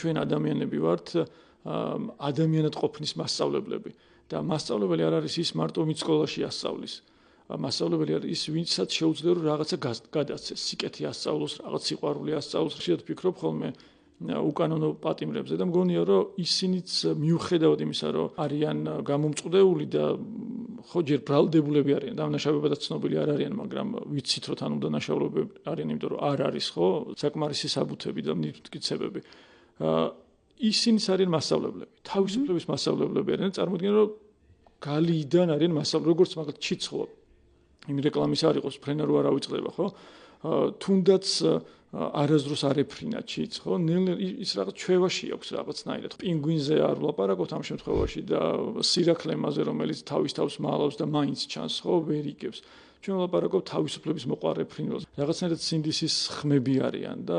ჩვენ ადამიანები ვართ ადამიანად ყოფნის მასწავლებლები და მასწავლებელი არ არის ის მარტო ვინც სკოლაში ასწავლის. მასწავლებელი არის ის ვინცაც შეუძლია რომ რაღაცა გადაცეს, სიკეთე ასწავლოს, რაღაც სიყვარული ასწავლოს. შეიძლება ვფიქრობ ხოლმე უკანონო პატიმრებზე და მგონია რომ ისინიც მიუხედავად იმისა რომ არიან გამომწყდეული და ხო ჯერ ბრალდებულები არიან, დამნაშავებადაც ცნობილი არ არიან, მაგრამ ვიცით რომ თან უნდა ნაშაულებები არიან, იმიტომ რომ არ არის ხო საკმარისი საბუთები და მტკიცებები. ისინიც არიან მასწავლებლები, თავისუფლების მასწავლებლები არიან, წარმოიდგინე რომ გალიიდან არიან მასწავლებლები, როგორც მაგალითად ჩიცხოა. იმ რეკლამის არ იყოს ფრენა რო არ ავიწყდება, ხო? თუნდაც არასდროს არ ეფრინა ჩიც, ხო? ის რაღაც ჩვევაში აქვს რაღაცნაირად. პინგვინზე არ ვლაპარაკობთ ამ შემთხვევაში და სირაქლემაზე, რომელიც თავის თავს მალავს და მაინც ჩანს, ხო, ვერ იგებს. ჩვენ ვლაპარაკობთ თავისუფლების მოყარე ფრინველზე. რაღაცნაირად სინდისის ხმები არიან და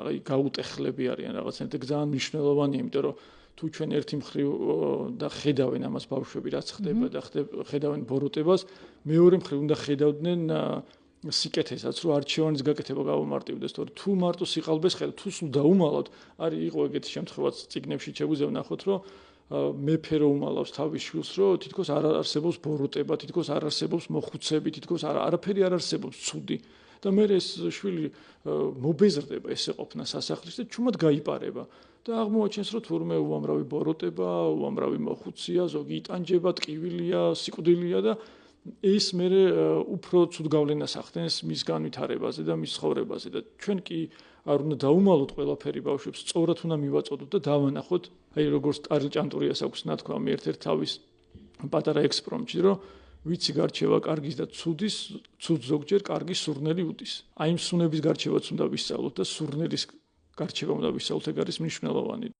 აი გაუტეხლები არიან რაღაცნაირად ძალიან მნიშვნელოვანია, იმიტომ რომ თუ ჩვენ ერთი მხრივ და ხედავენ ამას ბავშვები რაც ხდება და ხედავენ ბოროტებას, მეორე მხრივ უნდა ხედავდნენ სიკეთესაც, რომ არჩევანის გაკეთება გავამარტივდეს, თორე თუ მარტო სიყალბეს ხედავთ, თუ სულ დაუმალავთ, არის იყო ეგეთი შემთხვევაც წიგნებში შეგვიძლია ვნახოთ, რომ მეფე რო უმალავს თავის შვილს, რომ თითქოს არ არსებობს ბოროტება, თითქოს არ არსებობს მოხუცები, თითქოს არაფერი არ არსებობს ცუდი. და მე ეს შვილი მობეზრდება ესე ყოფნა სასახლის და ჩუმად გაიპარება და აღმოაჩენს რომ თურმე უამრავი ბოროტება, უამრავი მოხუცია, ზოგი იტანჯება, ტკივილია, სიკვდილია და ეს მე უფრო ცუდ გავლენას ახდენს მის განვითარებაზე და მის ცხოვრებაზე და ჩვენ კი არ უნდა დაუმალოთ ყველაფერი ბავშვებს, სწორად უნდა მივაწოდოთ და დავანახოთ, აი როგორც ტარილჭანტურიას აქვს ნათქვა მე ერთ-ერთ თავის პატარა ექსპრომტში, რომ ვიცი გარჩევა კარგის და ცუდის, ცუდ ზოგჯერ კარგი სურნელი უდის. აი იმ სუნების გარჩევაც უნდა ვისწავლოთ და სურნელის გარჩევა უნდა ვისწავლოთ, ეგ არის მნიშვნელოვანი.